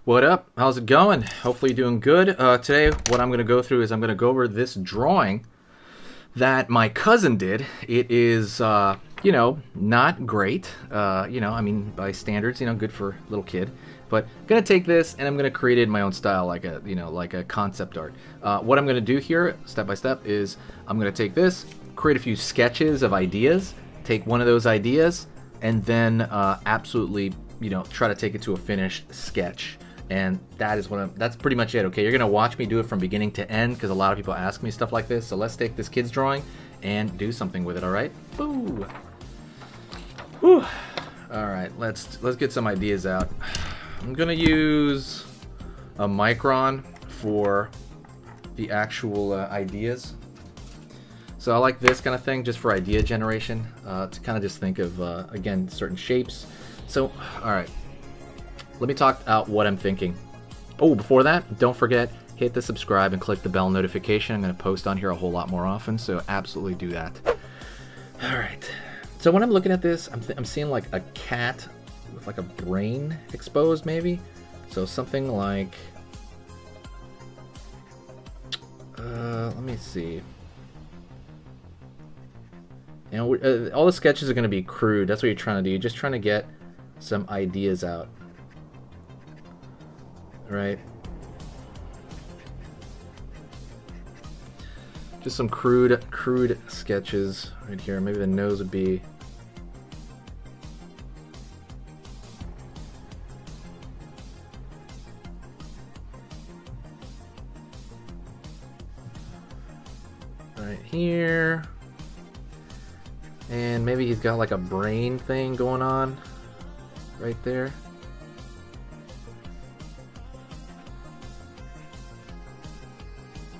What up? How's it going? Hopefully you're doing good. Today, what I'm going to go through is I'm going to go over this drawing that my cousin did. It is, not great. I mean, by standards, good for a little kid. But I'm going to take this and I'm going to create it in my own style, like a concept art. What I'm going to do here, step by step, is I'm going to take this, create a few sketches of ideas, take one of those ideas, and then absolutely, try to take it to a finished sketch. And that is that's pretty much it. Okay, you're gonna watch me do it from beginning to end because a lot of people ask me stuff like this. So let's take this kid's drawing and do something with it. All right. Boo. Whew. All right. Let's get some ideas out. I'm gonna use a micron for the actual ideas. So I like this kind of thing just for idea generation to kind of just think of again certain shapes. So all right. Let me talk out what I'm thinking. Oh, before that, don't forget, hit the subscribe and click the bell notification. I'm going to post on here a whole lot more often, so absolutely do that. All right. So when I'm looking at this, I'm seeing like a cat with like a brain exposed, maybe. So something like, let me see. All the sketches are going to be crude. That's what you're trying to do. You're just trying to get some ideas out. Right. Just some crude sketches right here. Maybe the nose would be right here. And maybe he's got like a brain thing going on right there.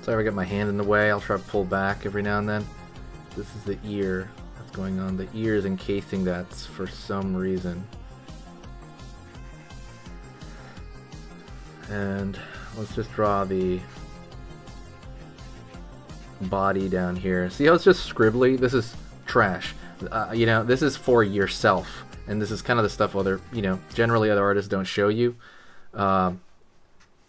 Sorry if I get my hand in the way, I'll try to pull back every now and then. This is the ear that's going on. The ear is encasing that for some reason. And let's just draw the body down here. See how it's just scribbly? This is trash. This is for yourself. And this is kind of the stuff generally other artists don't show you.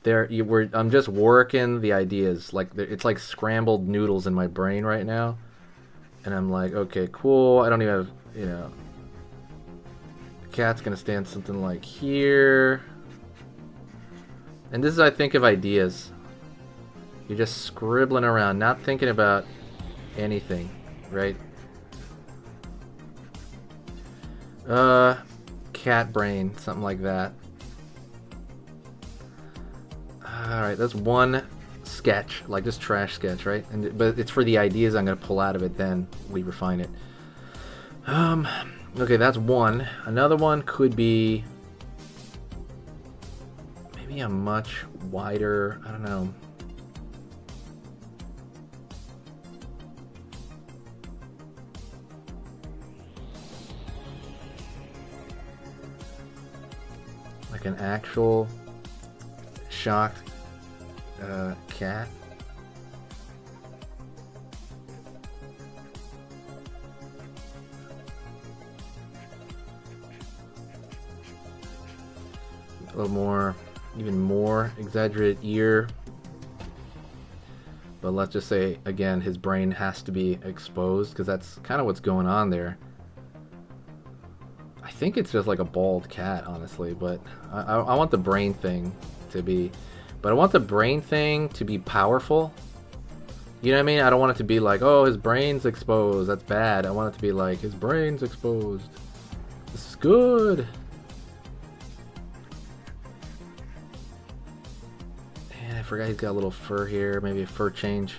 I'm just working the ideas. It's like scrambled noodles in my brain right now. And I'm like, okay, cool. I don't even have, the cat's gonna stand something like here. And this is, I think, of ideas. You're just scribbling around, not thinking about anything, right? Cat brain, something like that. Alright, that's one sketch, like this trash sketch, right? But it's for the ideas I'm going to pull out of it, then we refine it. Okay, that's one. Another one could be maybe a much wider, I don't know. Like an actual shocked cat. A little more, even more exaggerated ear. But let's just say, again, his brain has to be exposed because that's kind of what's going on there. I think it's just like a bald cat, honestly, but I want the brain thing to be... But I want the brain thing to be powerful. You know what I mean? I don't want it to be like, oh, his brain's exposed. That's bad. I want it to be like, his brain's exposed. This is good. And I forgot he's got a little fur here. Maybe a fur change.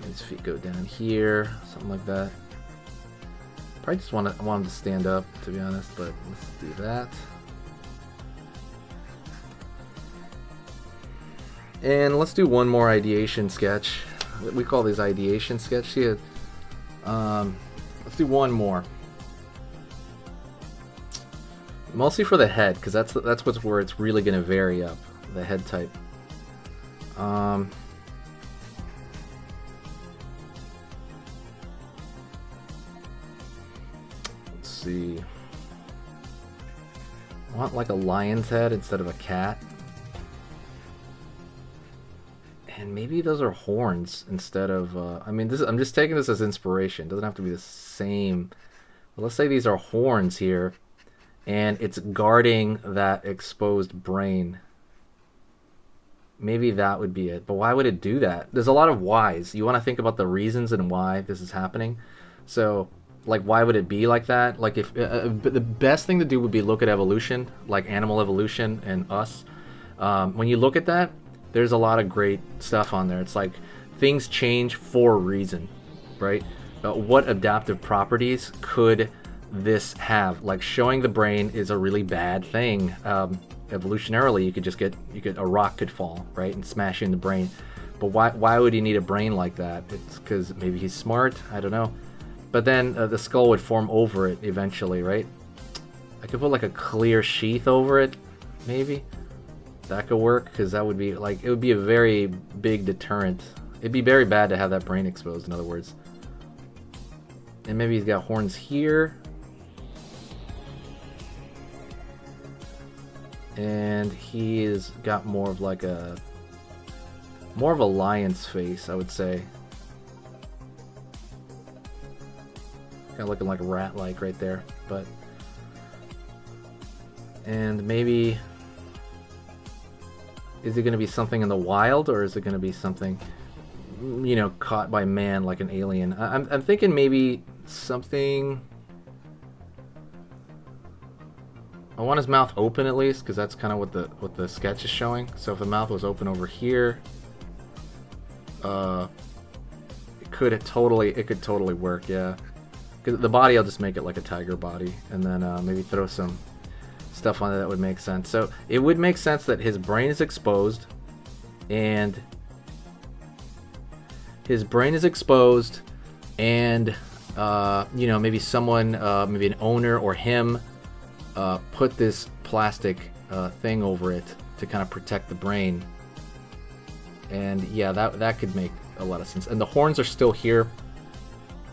His feet go down here. Something like that. Probably just want him to stand up, to be honest, but let's do that. And let's do one more ideation sketch. We call these ideation sketch here. Let's do one more. Mostly for the head, because that's where it's really going to vary up, the head type. see. I want like a lion's head instead of a cat. And maybe those are horns instead of, I mean, I'm just taking this as inspiration. It doesn't have to be the same. But let's say these are horns here, and it's guarding that exposed brain. Maybe that would be it. But why would it do that? There's a lot of whys. You want to think about the reasons and why this is happening. So, like, why would it be like that? Like, if the best thing to do would be look at evolution, like animal evolution and us. When you look at that, there's a lot of great stuff on there. It's like things change for a reason, right? What adaptive properties could this have? Like showing the brain is a really bad thing. Evolutionarily, a rock could fall, right, and smash in the brain. But why would he need a brain like that? It's because maybe he's smart. I don't know. But then the skull would form over it eventually, right? I could put like a clear sheath over it, maybe. That could work, because that would be like, it would be a very big deterrent. It'd be very bad to have that brain exposed, in other words. And maybe he's got horns here. And he's got more of a lion's face, I would say. Kind of looking like a rat-like right there, but. And maybe. Is it going to be something in the wild, or is it going to be something, you know, caught by man like an alien? I'm thinking maybe something. I want his mouth open at least, because that's kind of what the sketch is showing. So if the mouth was open over here, it could totally work. Yeah, 'cause the body, I'll just make it like a tiger body, and then maybe throw some stuff on it that would make sense. So it would make sense that his brain is exposed, and you know, maybe someone, maybe an owner or him, put this plastic thing over it to kind of protect the brain. And yeah, that could make a lot of sense. And the horns are still here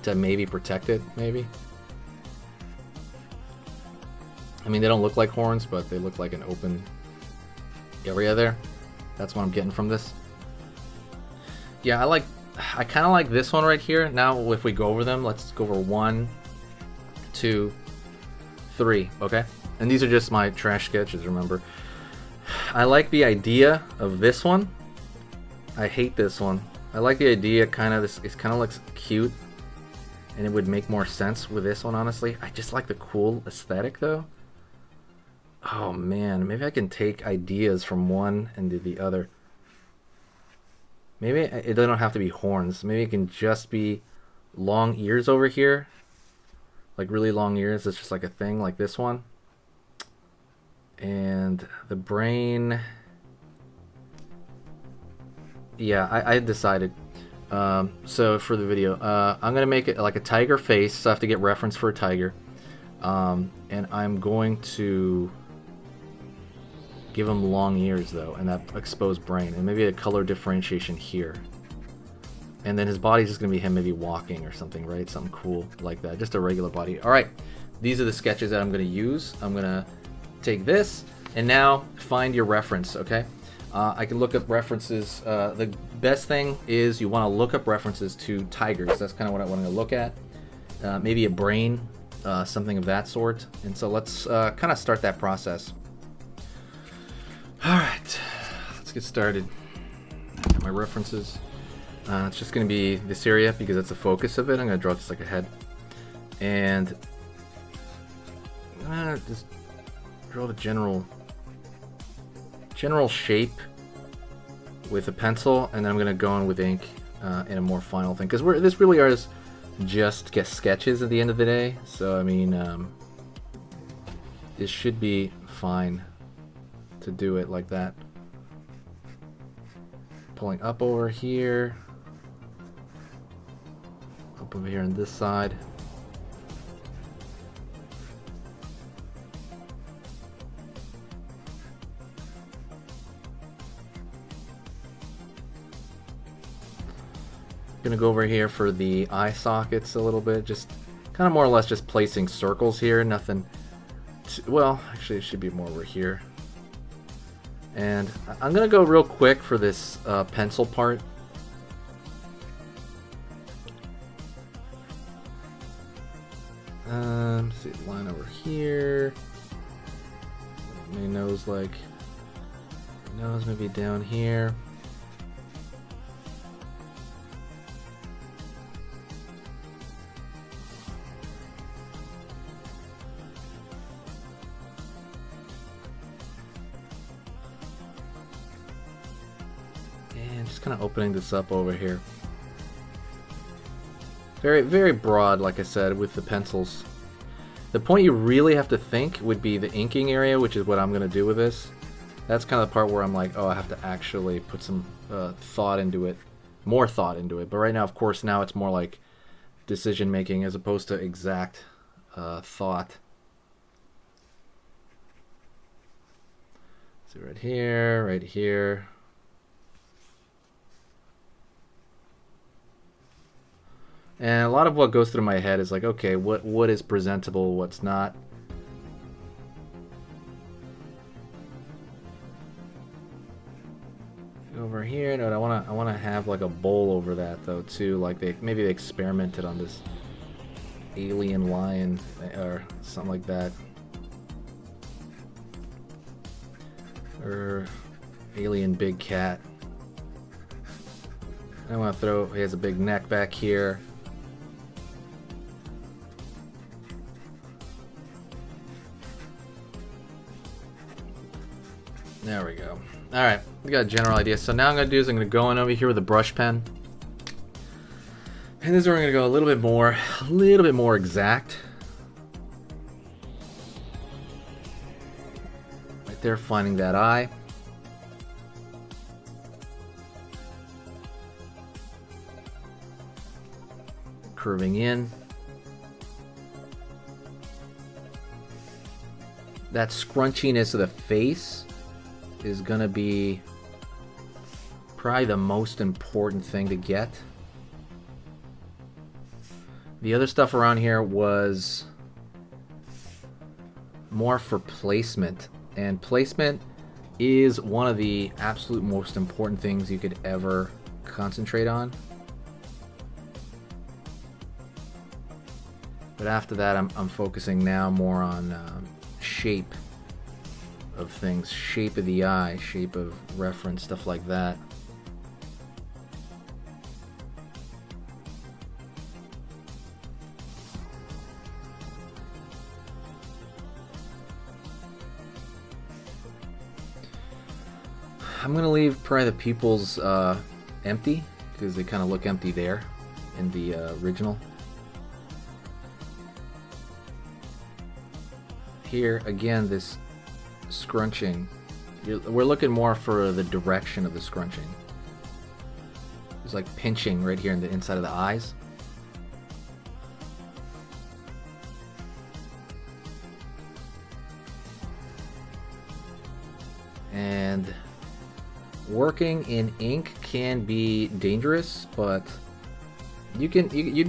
to maybe protect it, maybe. I mean, they don't look like horns, but they look like an open area there. That's what I'm getting from this. Yeah, I kind of like this one right here. Now, if we go over them, let's go over 1, 2, 3, okay? And these are just my trash sketches, remember. I like the idea of this one. I hate this one. I like the idea, it kind of looks cute, and it would make more sense with this one, honestly. I just like the cool aesthetic, though. Oh man, maybe I can take ideas from one and do the other. Maybe it doesn't have to be horns. Maybe it can just be long ears over here. Like really long ears. It's just like a thing like this one. And the brain. Yeah, I decided. So for the video, I'm going to make it like a tiger face. So I have to get reference for a tiger. And I'm going to give him long ears though, and that exposed brain, and maybe a color differentiation here. And then his body's just gonna be him maybe walking or something, right? Something cool like that, just a regular body. All right, these are the sketches that I'm gonna use. I'm gonna take this, and now find your reference, okay? I can look up references. The best thing is you wanna look up references to tigers. That's kind of what I want to look at. Maybe a brain, something of that sort. And so let's kind of start that process. All right, let's get started. My references. It's just going to be this area because that's the focus of it. I'm going to draw just like a head. And just draw the general shape with a pencil, and then I'm going to go in with ink in a more final thing. Because this really is just sketches at the end of the day. So, I mean, this should be fine to do it like that. Pulling up over here, up over here on this side. Gonna go over here for the eye sockets a little bit, just Kind of more or less just placing circles here, nothing... well, actually it should be more over here. And I'm going to go real quick for this pencil part. Let's see, line over here. My nose, like, nose maybe down here. And just kind of opening this up over here. Very, very broad, like I said, with the pencils. The point you really have to think would be the inking area, which is what I'm going to do with this. That's kind of the part where I'm like, oh, I have to actually put some thought into it. More thought into it. But right now, of course, now it's more like decision making as opposed to exact thought. See, right here, right here. And a lot of what goes through my head is like, okay, what is presentable, what's not. Over here, no, I wanna have like a bowl over that though too. Like maybe they experimented on this alien lion or something like that, or alien big cat. I want to throw. He has a big neck back here. There we go. Alright, we got a general idea. So now I'm going to do is I'm going to go in over here with a brush pen. And this is where I'm going to go a little bit more exact. Right there, finding that eye. Curving in. That scrunchiness of the face is gonna be probably the most important thing to get. The other stuff around here was more for placement, and placement is one of the absolute most important things you could ever concentrate on. But after that, I'm focusing now more on shape of things, shape of the eye, shape of reference, stuff like that. I'm gonna leave probably the pupils empty because they kind of look empty there in the original. Here again, this scrunching, we're looking more for the direction of the scrunching. It's like pinching right here in the inside of the eyes. And working in ink can be dangerous, but you'd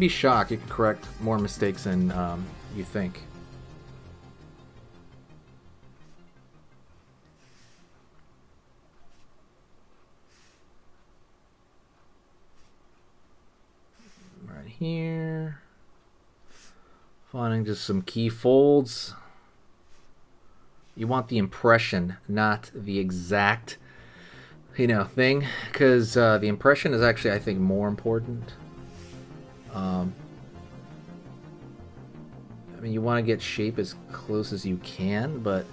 be shocked. You can correct more mistakes than you think. Here, finding just some key folds. You want the impression, not the exact, thing, because the impression is actually, I think, more important. I mean, you want to get shape as close as you can, but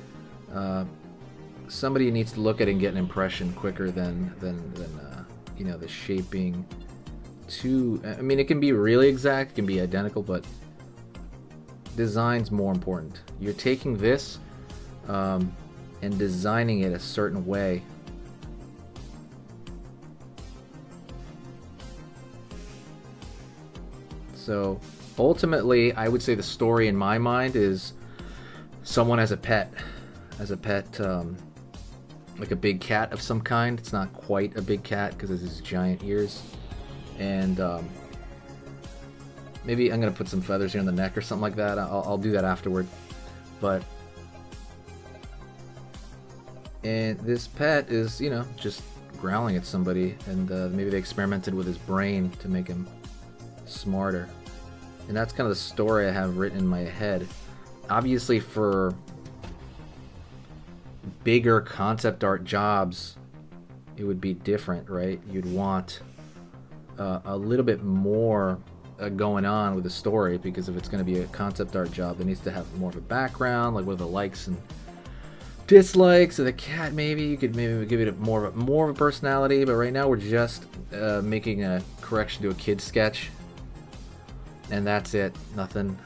somebody needs to look at it and get an impression quicker than the shape being too. I mean, it can be really exact, it can be identical, but design's more important. You're taking this and designing it a certain way. So ultimately, I would say the story in my mind is someone as a pet, like a big cat of some kind. It's not quite a big cat because it has his giant ears. And Maybe I'm gonna put some feathers here on the neck or something like that. I'll do that afterward. But and this pet is, you know, just growling at somebody, and maybe they experimented with his brain to make him smarter. And that's kind of the story I have written in my head. Obviously, for bigger concept art jobs, it would be different, right? You'd want a little bit more going on with the story, because if it's going to be a concept art job, it needs to have more of a background, like what are the likes and dislikes of the cat. Maybe you could maybe give it more of a personality, but right now we're just making a correction to a kid's sketch, and that's it. Nothing,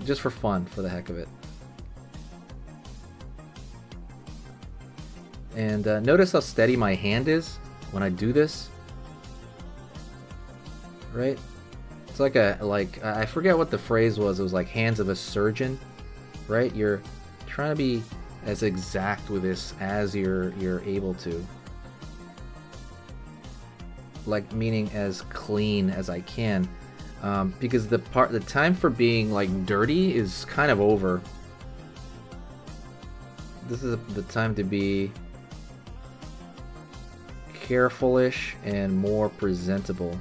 just for fun, for the heck of it. And notice how steady my hand is when I do this, right? It's like I forget what the phrase was. It was like hands of a surgeon, right? You're trying to be as exact with this as you're able to, like, meaning as clean as I can, because the time for being like dirty is kind of over. This is the time to be careful-ish and more presentable.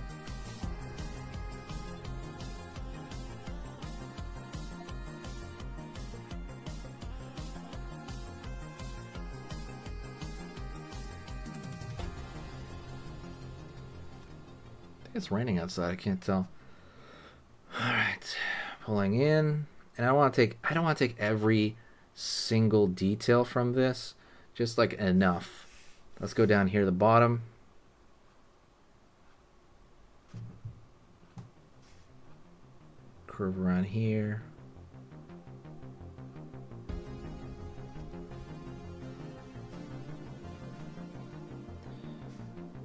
It's raining outside. I can't tell. All right, pulling in, and I don't want to take every single detail from this. Just like enough. Let's go down here to the bottom. Curve around here.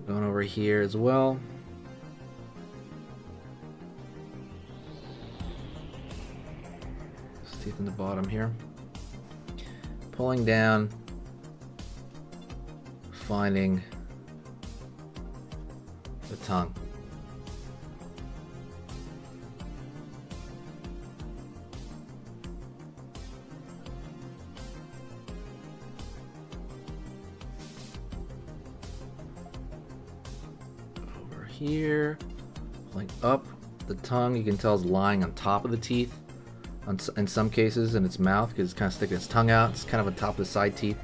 Going over here as well. Teeth in the bottom here. Pulling down. Finding the tongue. Over here, pulling up the tongue. You can tell it's lying on top of the teeth in some cases, in its mouth, because it's kind of sticking its tongue out. It's kind of on top of the side teeth.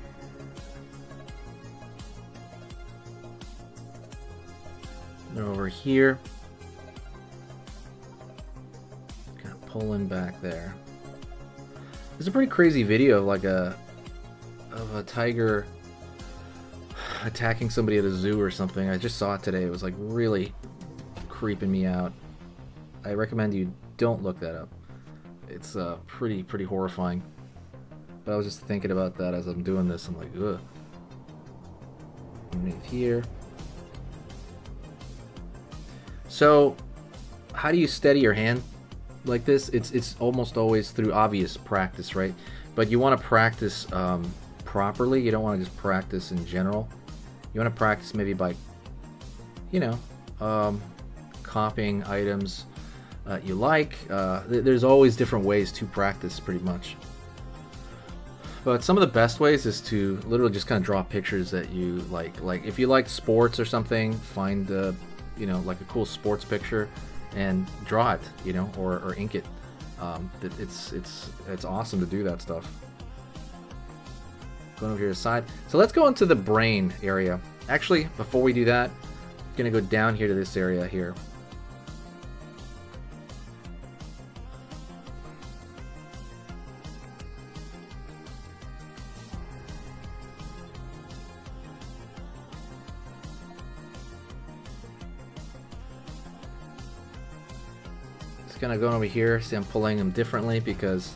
Over here, kind of pulling back there. There's a pretty crazy video of like of a tiger attacking somebody at a zoo or something. I just saw it today. It was like really creeping me out. I recommend you don't look that up. It's pretty horrifying. But I was just thinking about that as I'm doing this. I'm like, ugh. Underneath here. So, how do you steady your hand like this? It's almost always through obvious practice, right? But you want to practice properly. You don't want to just practice in general. You want to practice maybe by, you know, copying items you like. There's always different ways to practice, pretty much. But some of the best ways is to literally just kind of draw pictures that you like. Like if you like sports or something, find you know, like a cool sports picture and draw it, you know, or ink it. It's awesome to do that stuff. Going over here to the side. So let's go into the brain area. Actually, before we do that, I'm gonna go down here to this area here. Kind of going over here. See, I'm pulling them differently because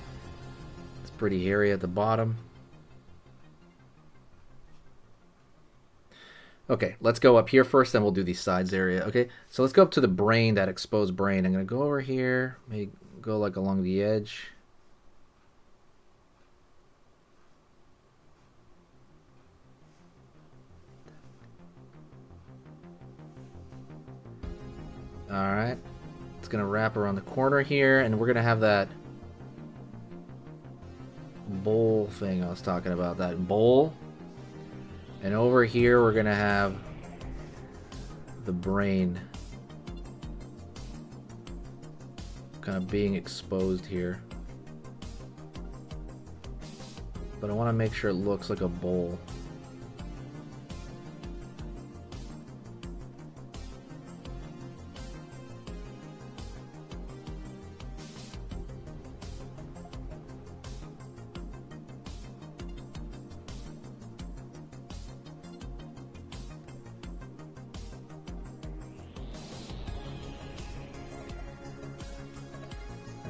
it's pretty hairy at the bottom. Okay, let's go up here first, then we'll do the sides area. Okay, so let's go up to the brain, that exposed brain. I'm gonna go over here, maybe go like along the edge. All right. gonna wrap around the corner here, and we're gonna have that bowl thing I was talking about, that bowl. And over here we're gonna have the brain kind of being exposed here. But I want to make sure it looks like a bowl.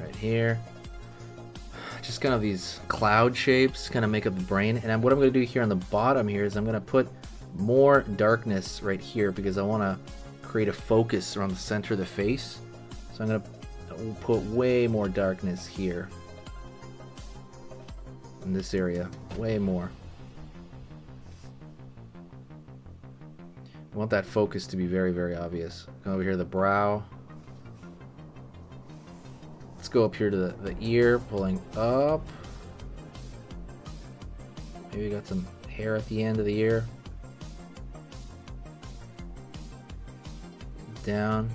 Right here. Just kind of these cloud shapes kind of make up the brain. And what I'm going to do here on the bottom here is I'm going to put more darkness right here because I want to create a focus around the center of the face. So I'm going to put way more darkness here in this area, way more. I want that focus to be very, very obvious. Come over here, the brow. Let's go up here to the ear, pulling up. Maybe got some hair at the end of the ear. Down.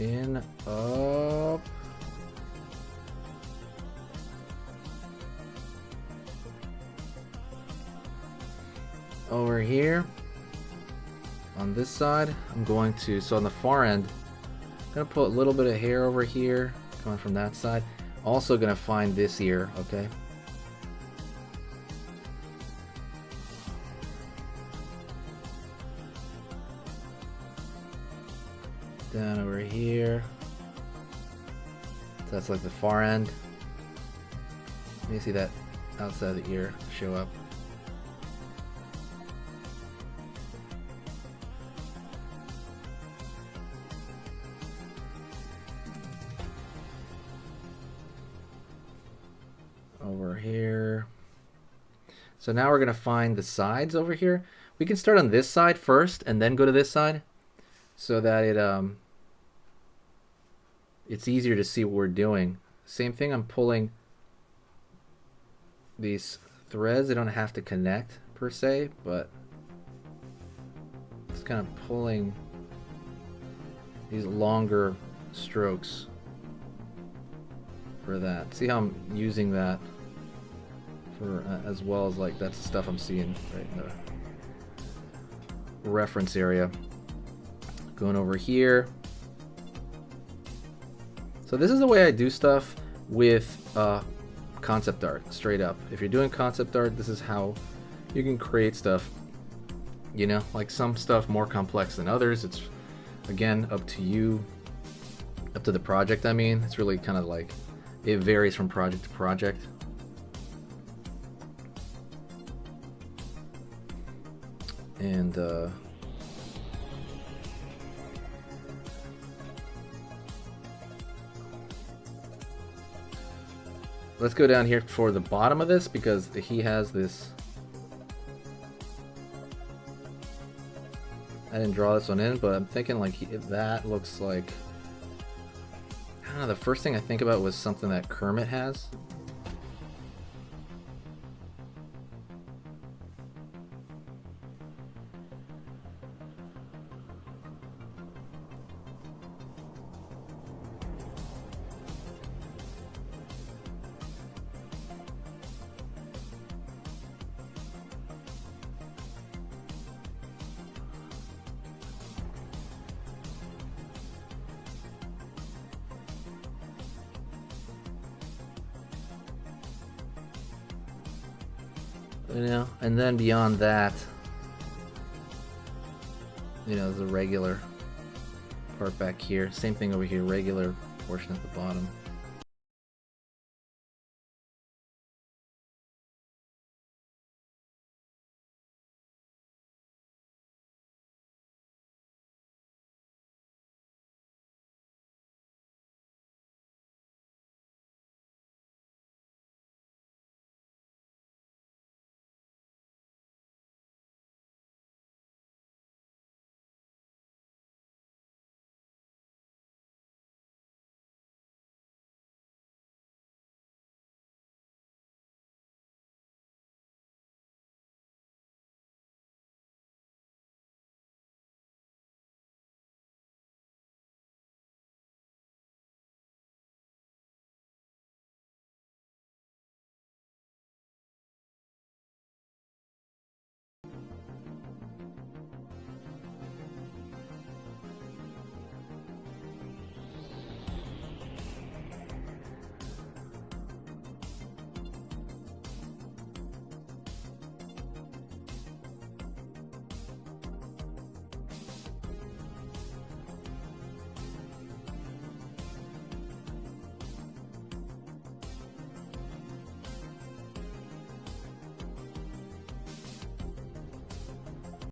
In, up. Over here on this side I'm going to, so on the far end I'm gonna put a little bit of hair over here coming from that side. Also gonna find this ear, okay? Down over here. So that's like the far end. Let me see that outside the ear show up. Over here. So now we're going to find the sides over here. We can start on this side first and then go to this side so that it's easier to see what we're doing. Same thing, I'm pulling these threads. They don't have to connect per se, but it's kind of pulling these longer strokes for that. See how I'm using that for as well as like that's the stuff I'm seeing right in the reference area. Going over here. So this is the way I do stuff with concept art, straight up. If you're doing concept art, this is how you can create stuff. You know, like some stuff more complex than others. It's again up to you, up to the project. I mean, it's really kind of like it varies from project to project. And let's go down here for the bottom of this because he has this. I didn't draw this one in, but I'm thinking like that looks like, I don't know, the first thing I think about was something that Kermit has. You know, and then beyond that, you know, there's a regular part back here. Same thing over here, regular portion at the bottom.